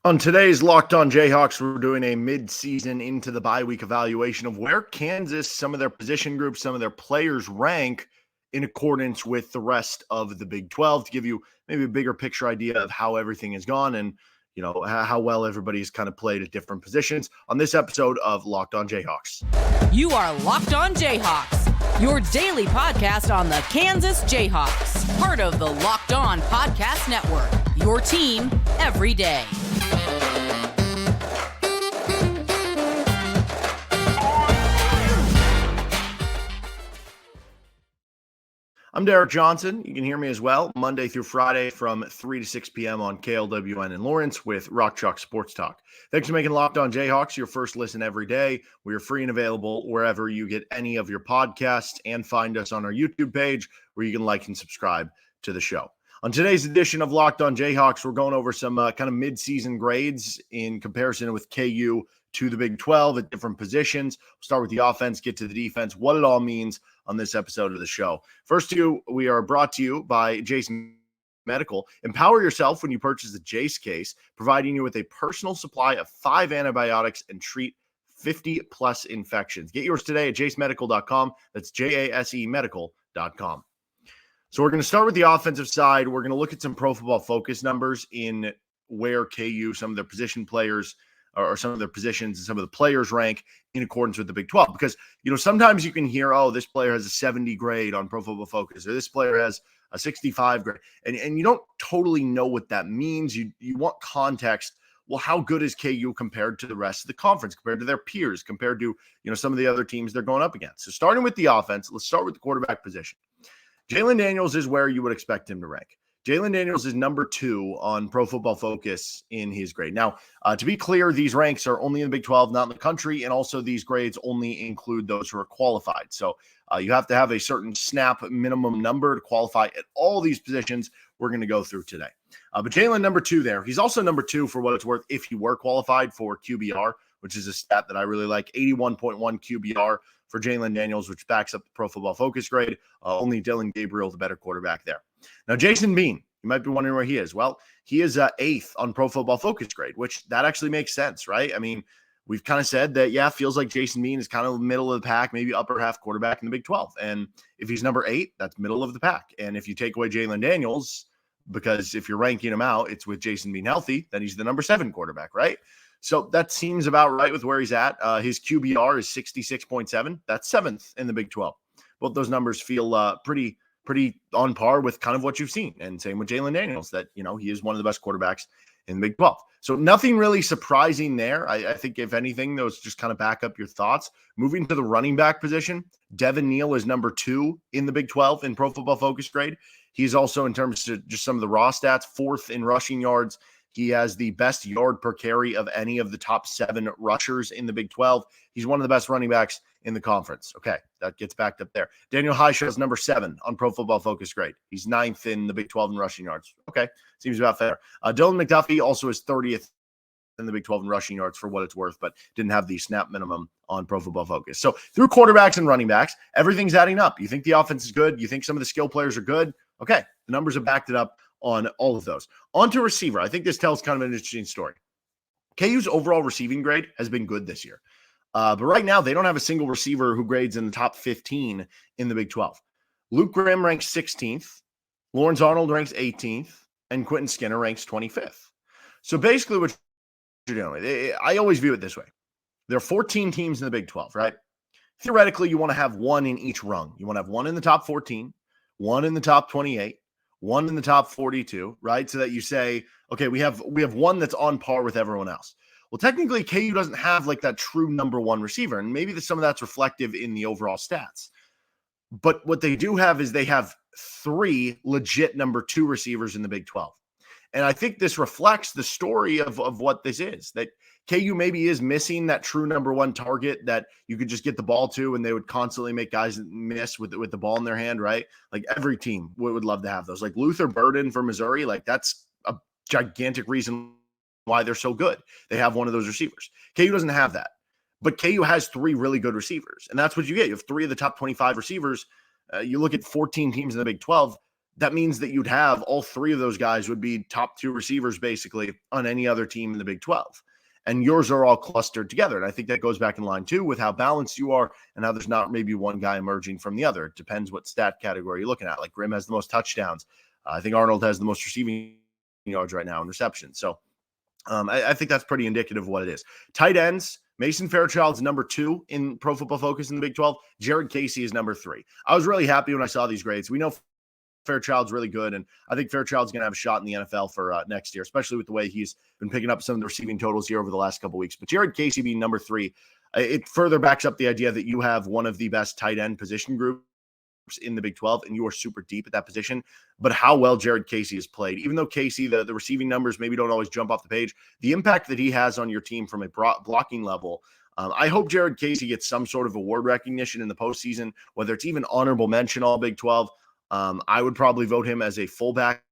On today's Locked On Jayhawks, we're doing a mid-season into the bye week evaluation of where Kansas, some of their position groups, some of their players rank in accordance with the rest of the Big 12 to give you maybe a bigger picture idea of how everything has gone and, you know, how well everybody's kind of played at different positions on this episode of Locked On Jayhawks. You are Locked On Jayhawks, your daily podcast on the Kansas Jayhawks, part of the Locked On Podcast Network, your team every day. I'm Derek Johnson. You can hear me as well Monday through Friday from 3 to 6 p.m. on KLWN in Lawrence with Rock Chalk Sports Talk. Thanks for making Locked On Jayhawks your first listen every day. We are free and available wherever you get any of your podcasts, and find us on our YouTube page where you can like and subscribe to the show. On today's edition of Locked On Jayhawks, we're going over some kind of mid-season grades in comparison with KU to the Big 12 at different positions. We'll start with the offense, get to the defense, what it all means on this episode of the show. First two, we are brought to you by Jase Medical. Empower yourself when you purchase a Jase case, providing you with a personal supply of 5 antibiotics and treat 50-plus infections. Get yours today at jasemedical.com. That's Jase medical.com. So we're going to start with the offensive side. We're going to look at some Pro Football Focus numbers in where KU, some of their position players, or some of their positions and some of the players rank in accordance with the Big 12. Because, you know, sometimes you can hear, oh, this player has a 70 grade on Pro Football Focus, or this player has a 65 grade. And you don't totally know what that means. You want context. Well, how good is KU compared to the rest of the conference, compared to their peers, compared to, you know, some of the other teams they're going up against? So starting with the offense, let's start with the quarterback position. Jalon Daniels is where you would expect him to rank. Jalon Daniels is number 2 on Pro Football Focus in his grade. Now, to be clear, these ranks are only in the Big 12, not in the country, and also these grades only include those who are qualified. So you have to have a certain snap minimum number to qualify at all these positions we're going to go through today. But Jalon, number 2 there. He's also number 2 for what it's worth if he were qualified for QBR, which is a stat that I really like, 81.1 QBR for Jalon Daniels, which backs up the Pro Football Focus grade. Only Dylan Gabriel, the better quarterback there. Now, Jason Bean, you might be wondering where he is. Well, he is 8th on Pro Football Focus grade, which that actually makes sense, right? I mean, we've kind of said that, yeah, feels like Jason Bean is kind of middle of the pack, maybe upper half quarterback in the Big 12. And if he's number 8, that's middle of the pack. And if you take away Jalon Daniels, because if you're ranking him out, it's with Jason Bean healthy, then he's the number 7 quarterback, right? So that seems about right with where he's at. His QBR is 66.7. That's 7th in the Big 12. Both those numbers feel pretty on par with kind of what you've seen. And same with Jalon Daniels, that, you know, he is one of the best quarterbacks in the Big 12. So nothing really surprising there. I think, if anything, those just kind of back up your thoughts. Moving to the running back position, Devin Neal is number 2 in the Big 12 in Pro Football Focus grade. He's also, in terms of just some of the raw stats, 4th in rushing yards. He has the best yard per carry of any of the top 7 rushers in the Big 12. He's one of the best running backs in the conference. Okay, that gets backed up there. Daniel Highshaw is number 7 on Pro Football Focus grade. He's 9th in the Big 12 in rushing yards. Okay, seems about fair. Dylan McDuffie also is 30th in the Big 12 in rushing yards for what it's worth, but didn't have the snap minimum on Pro Football Focus. So through quarterbacks and running backs, everything's adding up. You think the offense is good. You think some of the skill players are good. Okay, the numbers have backed it up on all of those. On to receiver. I think this tells kind of an interesting story. KU's overall receiving grade has been good this year. But right now, they don't have a single receiver who grades in the top 15 in the Big 12. Luke Grimm ranks 16th. Lawrence Arnold ranks 18th. And Quentin Skinner ranks 25th. So basically what you're doing, I always view it this way. There are 14 teams in the Big 12, right? Theoretically, you want to have one in each rung. You want to have one in the top 14, one in the top 28, one in the top 42, right? So that you say, okay, we have one that's on par with everyone else. Well, technically, KU doesn't have like that true number 1 receiver, and maybe some of that's reflective in the overall stats. But what they do have is they have 3 legit number 2 receivers in the Big 12. And I think this reflects the story of what this is, that KU maybe is missing that true number 1 target that you could just get the ball to, and they would constantly make guys miss with the ball in their hand, right? Like every team would love to have those. Like Luther Burden for Missouri, like that's a gigantic reason why they're so good. They have one of those receivers. KU doesn't have that. But KU has 3 really good receivers, and that's what you get. You have 3 of the top 25 receivers. You look at 14 teams in the Big 12. that means that you'd have all three of those guys would be top two receivers basically on any other team in the Big 12. And yours are all clustered together. And I think that goes back in line too with how balanced you are and how there's not maybe one guy emerging from the other. It depends what stat category you're looking at. Like Grimm has the most touchdowns. I think Arnold has the most receiving yards right now and receptions. So I think that's pretty indicative of what it is. Tight ends, Mason Fairchild's number 2 in Pro Football Focus in the Big 12. Jared Casey is number 3. I was really happy when I saw these grades. We know Fairchild's really good, and I think Fairchild's going to have a shot in the NFL for next year, especially with the way he's been picking up some of the receiving totals here over the last couple of weeks. But Jared Casey being number 3, it further backs up the idea that you have one of the best tight end position groups in the Big 12, and you are super deep at that position. But how well Jared Casey has played, even though Casey, the receiving numbers maybe don't always jump off the page, the impact that he has on your team from a blocking level, I hope Jared Casey gets some sort of award recognition in the postseason, whether it's even honorable mention all Big 12. I would probably vote him as a fullback.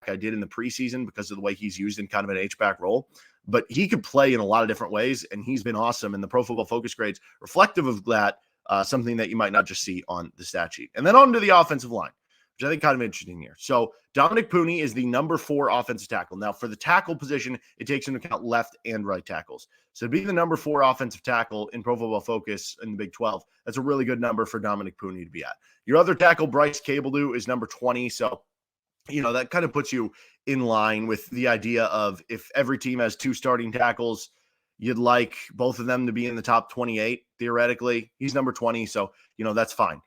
I did in the preseason because of the way he's used in kind of an H-back role. But he could play in a lot of different ways, and he's been awesome. And the Pro Football Focus grades reflective of that, something that you might not just see on the stat sheet. And then on to the offensive line, which I think kind of interesting here. So Dominic Pooney is the number 4 offensive tackle. Now, for the tackle position, it takes into account left and right tackles. So to be the number 4 offensive tackle in Pro Football Focus in the Big 12, that's a really good number for Dominic Pooney to be at. Your other tackle, Bryce Cabledew, is number 20. So, that kind of puts you in line with the idea of if every team has 2 starting tackles, you'd like both of them to be in the top 28, theoretically. He's number 20, so, that's fine.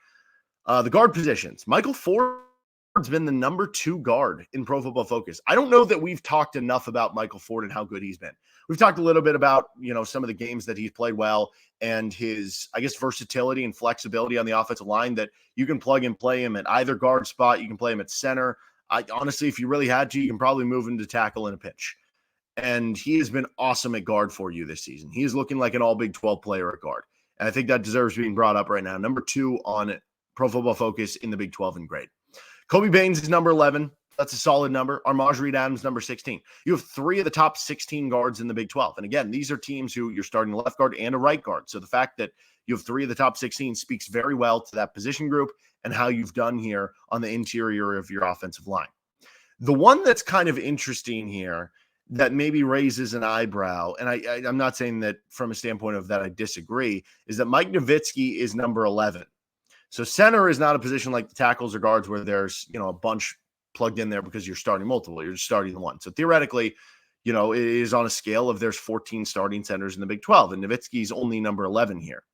The guard positions. Michael Ford's been the number 2 guard in Pro Football Focus. I don't know that we've talked enough about Michael Ford and how good he's been. We've talked a little bit about, some of the games that he's played well and his, versatility and flexibility on the offensive line, that you can plug and play him at either guard spot. You can play him at center. Honestly, if you really had to, you can probably move him to tackle in a pinch. And he has been awesome at guard for you this season. He is looking like an all Big 12 player at guard. And I think that deserves being brought up right now. Number 2 on Pro Football Focus in the Big 12 in grade. Kobe Baines is number 11. That's a solid number. Armaj Reed Adams, number 16. You have 3 of the top 16 guards in the Big 12. And again, these are teams who you're starting a left guard and a right guard. So the fact that you have 3 of the top 16 speaks very well to that position group and how you've done here on the interior of your offensive line. The one that's kind of interesting here that maybe raises an eyebrow, and I'm not saying that from a standpoint of that I disagree, is that Mike Nowitzki is number 11. So center is not a position like the tackles or guards where there's, a bunch plugged in there because you're starting multiple. You're just starting the one. So theoretically, it is on a scale of there's 14 starting centers in the Big 12, and Nowitzki's only number 11 here.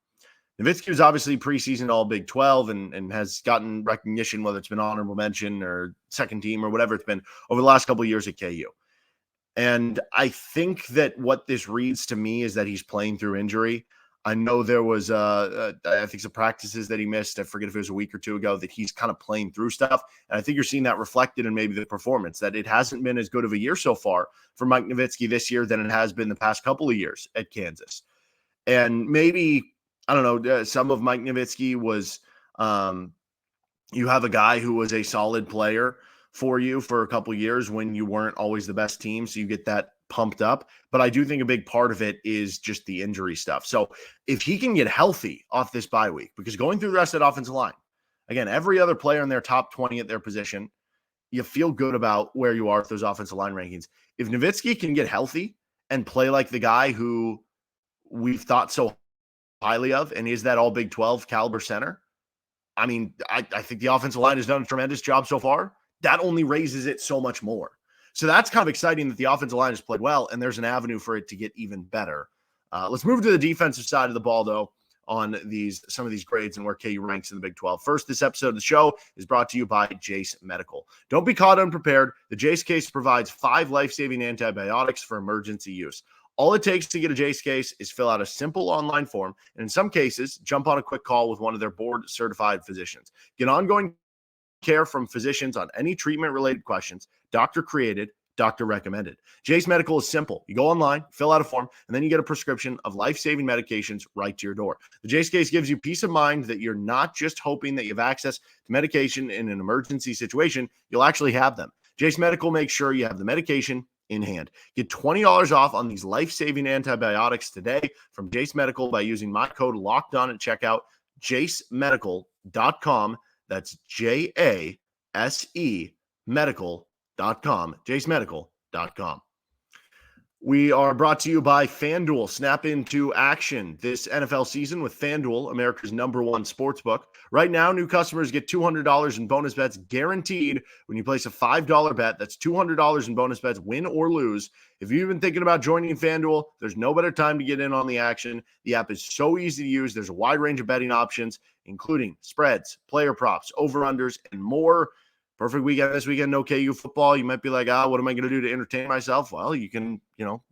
Nowitzki was obviously preseason all Big 12 and has gotten recognition, whether it's been honorable mention or second team or whatever it's been over the last couple of years at KU. And I think that what this reads to me is that he's playing through injury. I know there was, I think, some practices that he missed. I forget if it was a week or 2 ago that he's kind of playing through stuff. And I think you're seeing that reflected in maybe the performance, that it hasn't been as good of a year so far for Mike Nowitzki this year than it has been the past couple of years at Kansas. And maybe, I don't know, some of Mike Nowitzki was, you have a guy who was a solid player for you for a couple of years when you weren't always the best team. So you get that pumped up. But I do think a big part of it is just the injury stuff. So if he can get healthy off this bye week, because going through the rest of that offensive line, again, every other player in their top 20 at their position, you feel good about where you are with those offensive line rankings. If Nowitzki can get healthy and play like the guy who we've thought so highly of and is that all Big 12 caliber center, I mean, I think the offensive line has done a tremendous job so far. That only raises it so much more. So that's kind of exciting that the offensive line has played well, and there's an avenue for it to get even better. Let's move to the defensive side of the ball, though, on some of these grades and where KU ranks in the Big 12. First, this episode of the show is brought to you by Jase Medical. Don't be caught unprepared. The Jase case provides 5 life-saving antibiotics for emergency use. All it takes to get a Jase case is fill out a simple online form, and in some cases, jump on a quick call with one of their board-certified physicians. Get ongoing care from physicians on any treatment-related questions, doctor created, doctor recommended. Jase Medical is simple. You go online, fill out a form, and then you get a prescription of life-saving medications right to your door. The Jase case gives you peace of mind that you're not just hoping that you have access to medication in an emergency situation, you'll actually have them. Jase Medical makes sure you have the medication in hand. Get $20 off on these life-saving antibiotics today from Jase Medical by using my code LOCKEDON at checkout, jasemedical.com. That's JASE jasemedical.com, jasemedical.com. We are brought to you by FanDuel. Snap into action this NFL season with FanDuel, America's #1 sportsbook. Right now, new customers get $200 in bonus bets guaranteed when you place a $5 bet. That's $200 in bonus bets, win or lose. If you've been thinking about joining FanDuel, there's no better time to get in on the action. The app is so easy to use. There's a wide range of betting options, including spreads, player props, over-unders, and more. Perfect weekend this weekend, no KU football. You might be like, what am I going to do to entertain myself? Well, you can,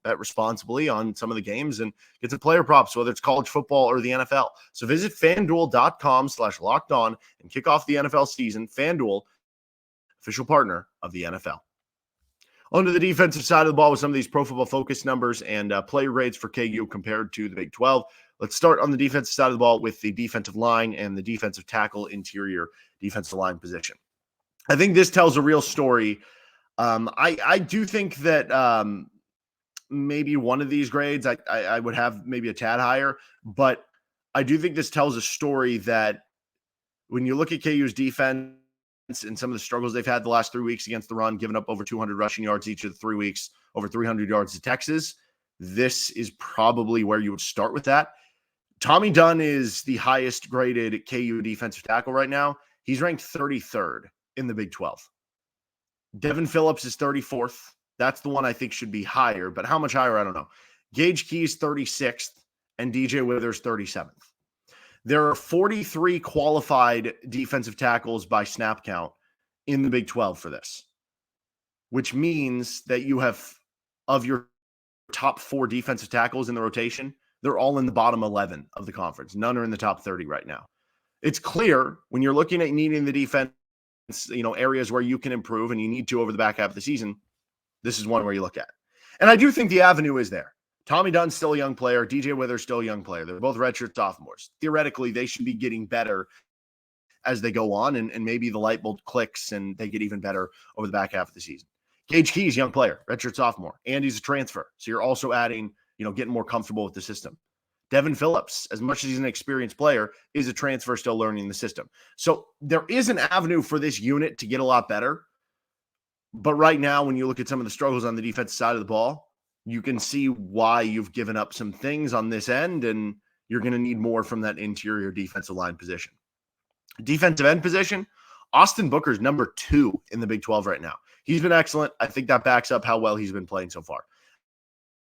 bet responsibly on some of the games and get some player props, whether it's college football or the NFL. So visit FanDuel.com/lockedon and kick off the NFL season. FanDuel, official partner of the NFL. On to the defensive side of the ball with some of these Pro Football Focus numbers and player grades for KU compared to the Big 12. Let's start on the defensive side of the ball with the defensive line and the defensive tackle interior defensive line position. I think this tells a real story. I do think that maybe one of these grades I would have maybe a tad higher, but I do think this tells a story that when you look at KU's defense and some of the struggles they've had the last 3 weeks against the run, giving up over 200 rushing yards each of the 3 weeks, over 300 yards to Texas, this is probably where you would start with that. Tommy Dunn is the highest graded KU defensive tackle right now. He's ranked 33rd in the Big 12. Devin Phillips is 34th. That's the one I think should be higher, but how much higher, I don't know. Gage Keyes 36th and DJ Withers 37th. There are 43 qualified defensive tackles by snap count in the Big 12 for this, which means that you have, of your top 4 defensive tackles in the rotation, they're all in the bottom 11 of the conference. None are in the top 30 right now. It's clear when you're looking at needing the defense, areas where you can improve and you need to over the back half of the season, this is one where you look at. And I do think the avenue is there. Tommy Dunn's still a young player. DJ Withers still a young player. They're both redshirt sophomores. Theoretically, they should be getting better as they go on, and maybe the light bulb clicks and they get even better over the back half of the season. Gage Keyes, young player, redshirt sophomore, and he's a transfer. So you're also adding, getting more comfortable with the system. Devin Phillips, as much as he's an experienced player, is a transfer still learning the system. So there is an avenue for this unit to get a lot better. But right now, when you look at some of the struggles on the defensive side of the ball, you can see why you've given up some things on this end, and you're going to need more from that interior defensive line position. Defensive end position, Austin Booker's number 2 in the Big 12 right now. He's been excellent. I think that backs up how well he's been playing so far.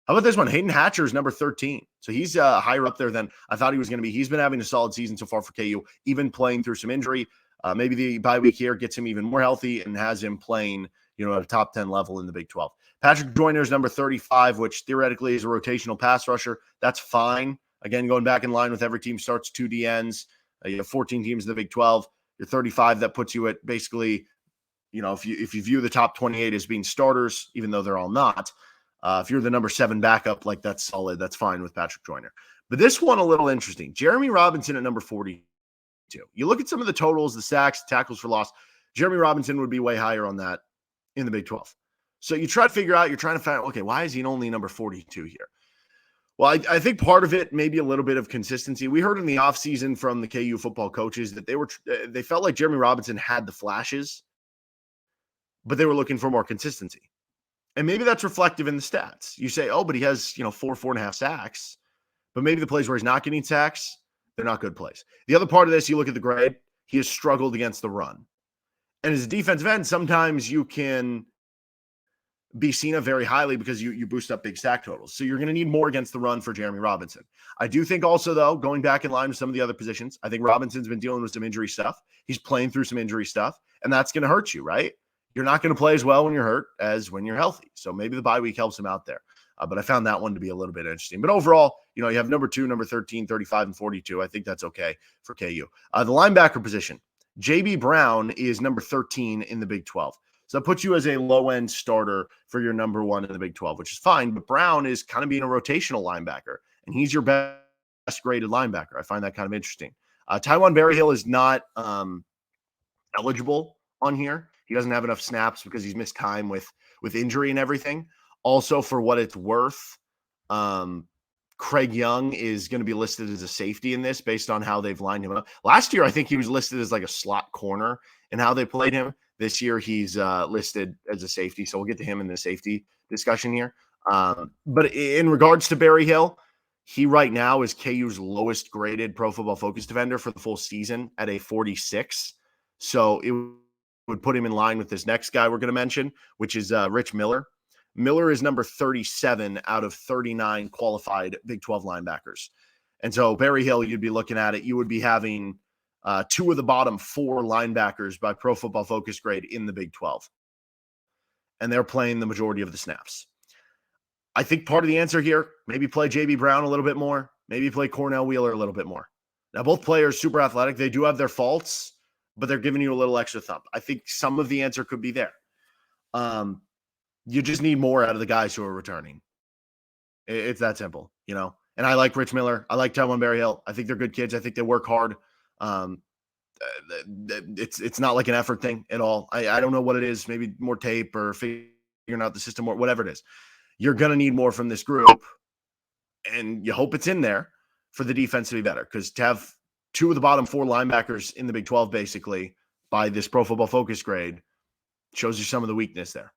How about this one? Hayden Hatcher is number 13. So he's higher up there than I thought he was going to be. He's been having a solid season so far for KU, even playing through some injury. Maybe the bye week here gets him even more healthy and has him playing, at a top 10 level in the Big 12. Patrick Joyner is number 35, which theoretically is a rotational pass rusher. That's fine. Again, going back in line with every team starts 2 DNs. You have 14 teams in the Big 12. You're 35. That puts you at basically, if you view the top 28 as being starters, even though they're all not, if you're the number 7 backup, that's solid. That's fine with Patrick Joyner. But this one a little interesting. Jeremy Robinson at number 42. You look at some of the totals, the sacks, tackles for loss. Jeremy Robinson would be way higher on that in the Big 12. So you try to figure out, you're trying to find out, okay, why is he only number 42 here? Well, I think part of it may be a little bit of consistency. We heard in the offseason from the KU football coaches that they felt like Jeremy Robinson had the flashes, but they were looking for more consistency. And maybe that's reflective in the stats. You say, but he has, 4.5 sacks, but maybe the plays where he's not getting sacks, they're not good plays. The other part of this, you look at the grade, he has struggled against the run. And as a defensive end, sometimes you can be seen very highly because you boost up big sack totals. So you're going to need more against the run for Jeremy Robinson. I do think also, though, going back in line with some of the other positions, I think Robinson's been dealing with some injury stuff. He's playing through some injury stuff, and that's going to hurt you, right? You're not going to play as well when you're hurt as when you're healthy. So maybe the bye week helps him out there. But I found that one to be a little bit interesting. But overall, you have number 2, number 13, 35, and 42. I think that's okay for KU. The linebacker position, J.B. Brown is number 13 in the Big 12. So that puts you as a low-end starter for your number 1 in the Big 12, which is fine. But Brown is kind of being a rotational linebacker, and he's your best graded linebacker. I find that kind of interesting. Tywan Berryhill is not eligible on here. He doesn't have enough snaps because he's missed time with injury and everything. Also, for what it's worth, Craig Young is going to be listed as a safety in this based on how they've lined him up. Last year, I think he was listed as like a slot corner and how they played him. This year, he's listed as a safety, so we'll get to him in the safety discussion here. But in regards to Barry Hill, he right now is KU's lowest graded Pro Football Focus defender for the full season at a 46. So it would put him in line with this next guy we're going to mention, which is Rich Miller. Miller is number 37 out of 39 qualified Big 12 linebackers. And so Barry Hill, you'd be looking at it, you would be having two of the bottom four linebackers by Pro Football Focus grade in the Big 12. And they're playing the majority of the snaps. I think part of the answer here, maybe play J.B. Brown a little bit more, maybe play Cornell Wheeler a little bit more. Now, both players super athletic. They do have their faults, but they're giving you a little extra thump. I think some of the answer could be there. You just need more out of the guys who are returning. It's that simple, you know. And I like Rich Miller. I like Tywone Barry Hill. I think they're good kids. I think they work hard. It's not like an effort thing at all. I don't know what it is. Maybe more tape or figuring out the system or whatever it is. You're going to need more from this group, and you hope it's in there for the defense to be better, because to have two of the bottom four linebackers in the Big 12 basically by this Pro Football Focus grade shows you some of the weakness there.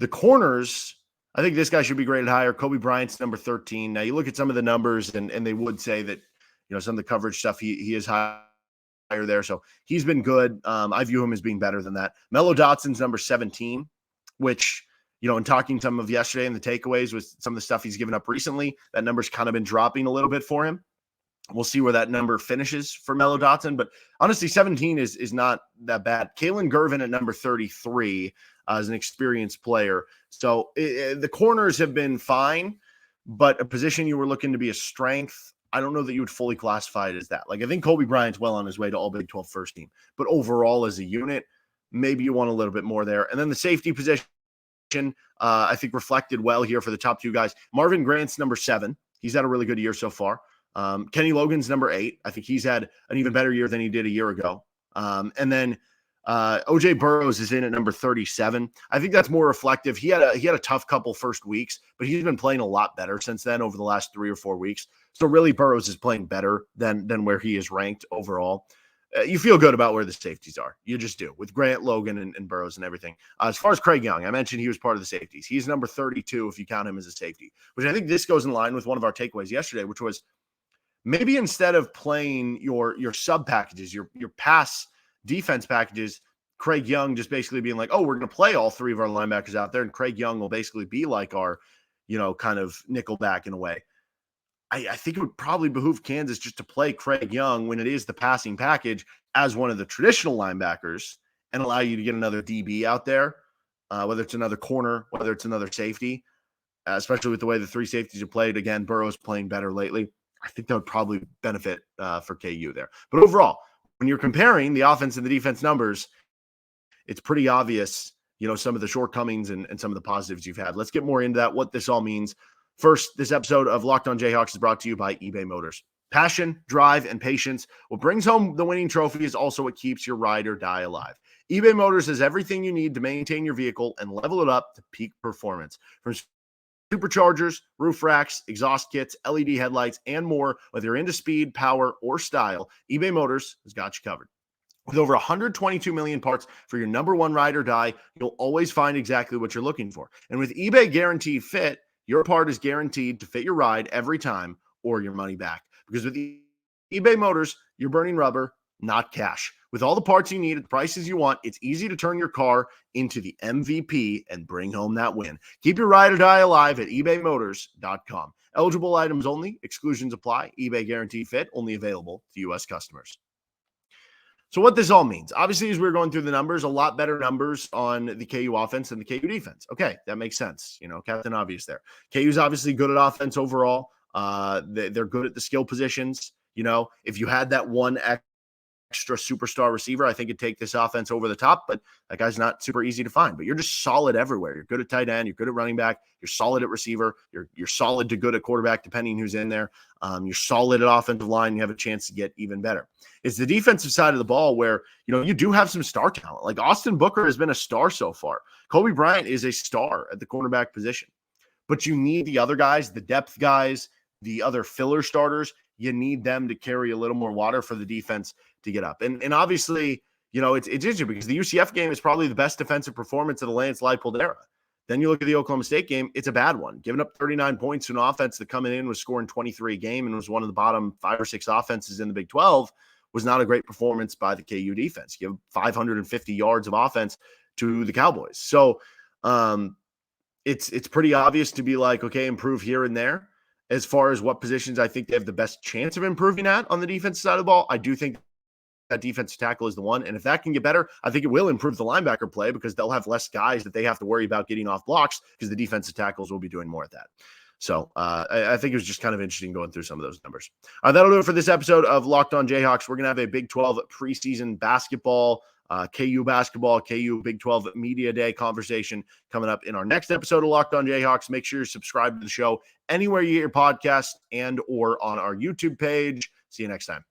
The corners, I think this guy should be graded higher. Kobe Bryant's number 13. Now, you look at some of the numbers, and they would say that, you know, some of the coverage stuff, he is higher there. So he's been good. I view him as being better than that. Mello Dotson's number 17, which, you know, in talking to some of yesterday and the takeaways with some of the stuff he's given up recently, that number's kind of been dropping a little bit for him. We'll see where that number finishes for Mello Dotson. But honestly, 17 is not that bad. Kalen Gervin at number 33 is an experienced player. So the corners have been fine, but a position you were looking to be a strength, I don't know that you would fully classify it as that. Like, I think Kobe Bryant's well on his way to all Big 12 first team. But overall, as a unit, maybe you want a little bit more there. And then the safety position, I think reflected well here for the top two guys. Marvin Grant's number 7. He's had a really good year so far. Kenny Logan's number 8. I think he's had an even better year than he did a year ago. And then OJ Burrows is in at number 37. I think that's more reflective. He had a tough couple first weeks, but he's been playing a lot better since then over the last 3 or 4 weeks. So really Burrows is playing better than where he is ranked overall. You feel good about where the safeties are. You just do, with Grant, Logan, and Burrows and everything. As far as Craig Young, I mentioned he was part of the safeties. He's number 32 if you count him as a safety, which I think this goes in line with one of our takeaways yesterday, which was maybe instead of playing your sub packages, your pass defense packages, Craig Young just basically being like, oh, we're going to play all 3 of our linebackers out there, and Craig Young will basically be like our, you know, kind of nickel back in a way. I think it would probably behoove Kansas just to play Craig Young when it is the passing package as one of the traditional linebackers and allow you to get another DB out there, whether it's another corner, whether it's another safety, especially with the way the 3 safeties are played. Again, Burrow's playing better lately. I think that would probably benefit for KU there. But overall, when you're comparing the offense and the defense numbers, it's pretty obvious, you know, some of the shortcomings and some of the positives you've had. Let's get more into that, what this all means. First, this episode of Locked On Jayhawks is brought to you by eBay Motors. Passion, drive, and patience. What brings home the winning trophy is also what keeps your ride or die alive. eBay Motors has everything you need to maintain your vehicle and level it up to peak performance. From superchargers, roof racks, exhaust kits, LED headlights, and more, whether you're into speed, power, or style, eBay Motors has got you covered. With over 122 million parts for your number one ride or die, you'll always find exactly what you're looking for. And with eBay Guaranteed Fit, your part is guaranteed to fit your ride every time or your money back. Because with eBay Motors, you're burning rubber, not cash. With all the parts you need at the prices you want, it's easy to turn your car into the MVP and bring home that win. Keep your ride or die alive at ebaymotors.com. Eligible items only. Exclusions apply. eBay Guaranteed Fit only available to U.S. customers. So what this all means, obviously, as we're going through the numbers, a lot better numbers on the KU offense and the KU defense. Okay, that makes sense. You know, Captain Obvious there. KU's obviously good at offense overall. They're good at the skill positions. You know, if you had that one extra superstar receiver, I think it'd take this offense over the top, but that guy's not super easy to find. But you're just solid everywhere. You're good at tight end. You're good at running back. You're solid at receiver. You're solid to good at quarterback, depending who's in there. You're solid at offensive line. You have a chance to get even better. It's the defensive side of the ball where, you know, you do have some star talent. Like Austin Booker has been a star so far. Kobe Bryant is a star at the cornerback position. But you need the other guys, the depth guys, the other filler starters. You need them to carry a little more water for the defense to get up. And obviously, it's interesting because the UCF game is probably the best defensive performance of the Lance Leipold era. Then you look at the Oklahoma State game, it's a bad one. Giving up 39 points to an offense that coming in was scoring 23 a game and was one of the bottom 5 or 6 offenses in the Big 12 was not a great performance by the KU defense. Give 550 yards of offense to the Cowboys. So it's pretty obvious to be like, okay, improve here and there. As far as what positions I think they have the best chance of improving at on the defensive side of the ball, I do think that defensive tackle is the one. And if that can get better, I think it will improve the linebacker play because they'll have less guys that they have to worry about getting off blocks because the defensive tackles will be doing more of that. So I think it was just kind of interesting going through some of those numbers. That'll do it for this episode of Locked On Jayhawks. We're going to have a Big 12 preseason basketball, KU basketball, KU Big 12 Media Day conversation coming up in our next episode of Locked On Jayhawks. Make sure you're subscribed to the show anywhere you get your podcast and or on our YouTube page. See you next time.